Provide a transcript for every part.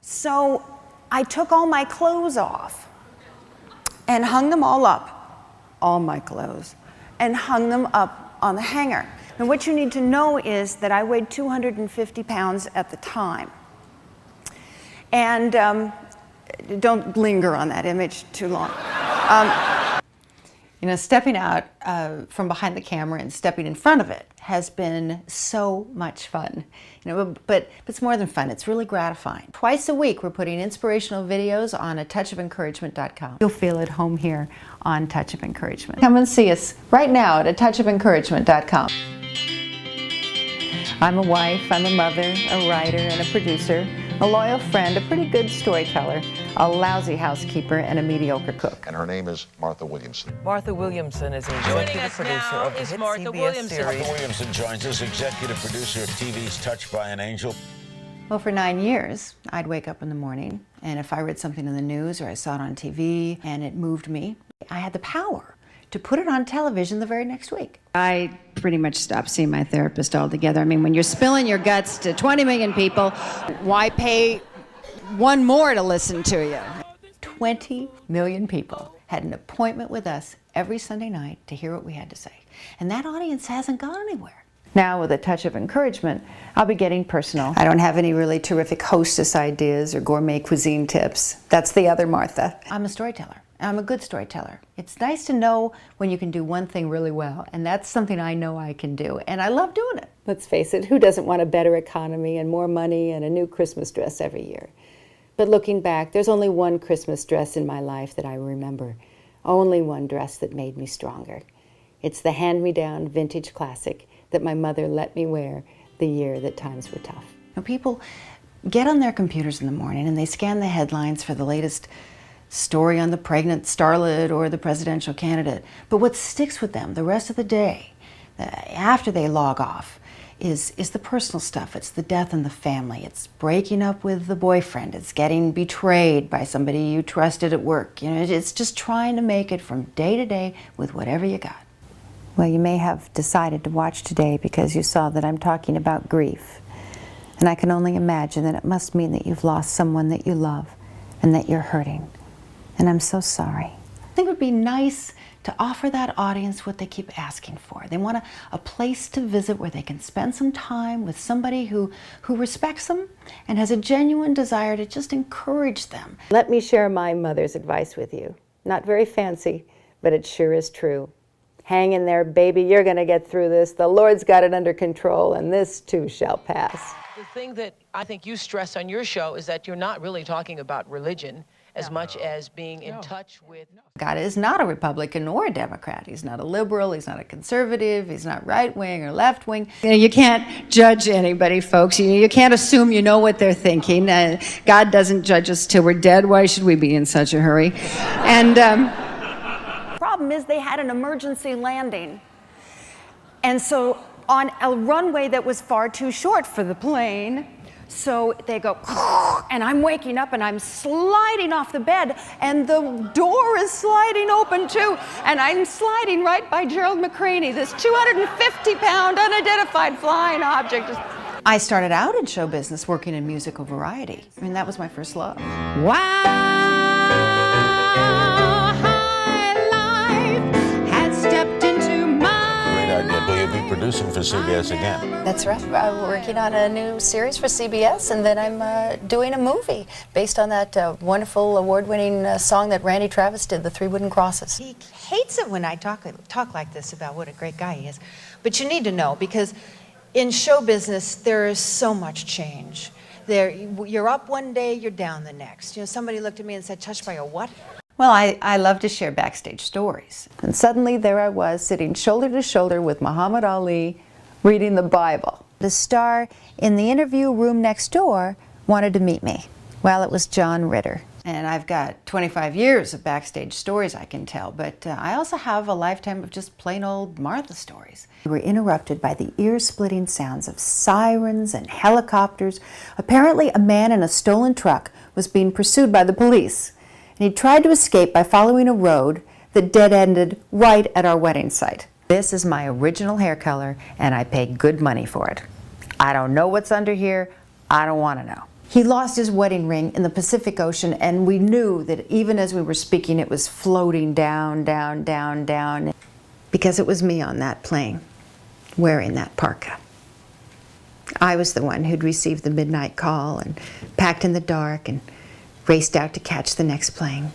So I took all my clothes off and hung them all up, all my clothes, and hung them up on the hanger. And what you need to know is that I weighed 250 pounds at the time. And don't linger on that image too long. You know, stepping out from behind the camera and stepping in front of it has been so much fun. You know, but it's more than fun. It's really gratifying. Twice a week, we're putting inspirational videos on atouchoфencouragement.com. You'll feel at home here on Touch of Encouragement. Come and see us right now at atouchoфencouragement.com. I'm a wife, I'm a mother, a writer, and a producer, a loyal friend, a pretty good storyteller, a lousy housekeeper, and a mediocre cook. And her name is Martha Williamson. Martha Williamson is executive producer of the hit CBS series. Martha Williamson joins us, executive producer of TV's Touched by an Angel. Well, for 9 years, I'd wake up in the morning, and if I read something in the news or I saw it on TV and it moved me, I had the power to put it on television the very next week. I pretty much stopped seeing my therapist altogether. I mean, when you're spilling your guts to 20 million people, why pay one more to listen to you? 20 million people had an appointment with us every Sunday night to hear what we had to say. And that audience hasn't gone anywhere. Now, with a touch of encouragement, I'll be getting personal. I don't have any really terrific hostess ideas or gourmet cuisine tips. That's the other Martha. I'm a storyteller. I'm a good storyteller. It's nice to know when you can do one thing really well, and that's something I know I can do, and I love doing it. Let's face it, who doesn't want a better economy and more money and a new Christmas dress every year? But looking back, there's only one Christmas dress in my life that I remember. Only one dress that made me stronger. It's the hand-me-down vintage classic that my mother let me wear the year that times were tough. Now, people get on their computers in the morning and they scan the headlines for the latest story on the pregnant starlet or the presidential candidate. But what sticks with them the rest of the day, after they log off, is the personal stuff. It's the death in the family. It's breaking up with the boyfriend. It's getting betrayed by somebody you trusted at work. You know, it's just trying to make it from day to day with whatever you got. Well, you may have decided to watch today because you saw that I'm talking about grief. And I can only imagine that it must mean that you've lost someone that you love and that you're hurting. And I'm so sorry. I think it would be nice to offer that audience what they keep asking for. They want a place to visit where they can spend some time with somebody who respects them and has a genuine desire to just encourage them. Let me share my mother's advice with you. Not very fancy, but it sure is true. Hang in there, baby. You're going to get through this. The Lord's got it under control, and this too shall pass. The thing that I think you stress on your show is that you're not really talking about religion as much as being in touch with... God is not a Republican or a Democrat. He's not a liberal, he's not a conservative, he's not right-wing or left-wing. You know, you can't judge anybody, folks. You can't assume you know what they're thinking. God doesn't judge us till we're dead. Why should we be in such a hurry? And The problem is they had an emergency landing. And so on a runway that was far too short for the plane, so they go, and I'm waking up and I'm sliding off the bed and the door is sliding open too, and I'm sliding right by Gerald McCraney, this 250-pound unidentified flying object. I started out in show business working in musical variety. I mean, that was my first love. wow, high life has stepped into my Great idea. Will you be producing for CBS again? That's right. I'm working on a new series for CBS, and then I'm doing a movie based on that wonderful award-winning song that Randy Travis did, The Three Wooden Crosses. He hates it when I talk like this about what a great guy he is. But you need to know, because in show business, there is so much change. You're up one day, you're down the next. You know, somebody looked at me and said, touched by a what? Well, I love to share backstage stories. And suddenly there I was, sitting shoulder to shoulder with Muhammad Ali, reading the Bible. The star in the interview room next door wanted to meet me. Well, it was John Ritter. And I've got 25 years of backstage stories I can tell, but I also have a lifetime of just plain old Martha stories. We were interrupted by the ear-splitting sounds of sirens and helicopters. Apparently, a man in a stolen truck was being pursued by the police. And he tried to escape by following a road that dead-ended right at our wedding site. This is my original hair color, and I pay good money for it. I don't know what's under here. I don't want to know. He lost his wedding ring in the Pacific Ocean, and we knew that even as we were speaking, it was floating down, down, down, down, because it was me on that plane wearing that parka. I was the one who'd received the midnight call and packed in the dark and raced out to catch the next plane.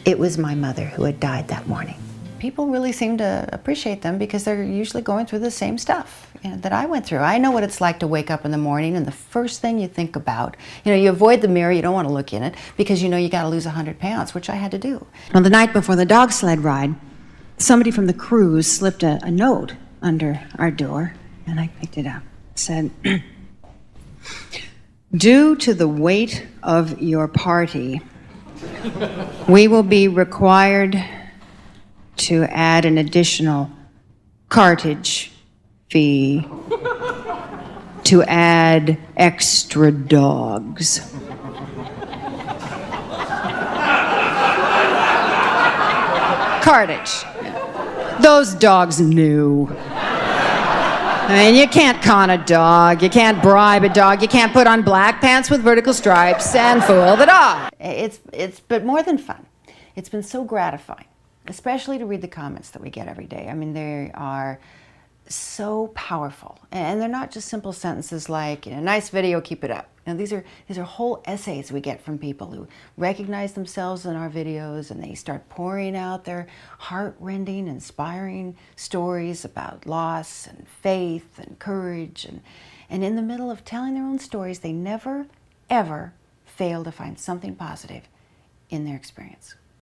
It was my mother who had died that morning. People really seem to appreciate them because they're usually going through the same stuff that I went through. I know what it's like to wake up in the morning and the first thing you think about, you avoid the mirror, you don't want to look in it because you know you got to lose 100 pounds, which I had to do. On the night before the dog sled ride, somebody from the cruise slipped a note under our door, and I picked it up. It said, "Due to the weight of your party, we will be required to add an additional cartage fee to add extra dogs." Cartage. Those dogs knew. I mean, you can't con a dog, you can't bribe a dog, you can't put on black pants with vertical stripes and fool the dog. It's but more than fun. It's been so gratifying, especially to read the comments that we get every day. I mean, they are so powerful, and they're not just simple sentences like, nice video, keep it up. These are whole essays we get from people who recognize themselves in our videos, and they start pouring out their heart-rending, inspiring stories about loss and faith and courage, and in the middle of telling their own stories, they never, ever fail to find something positive in their experience.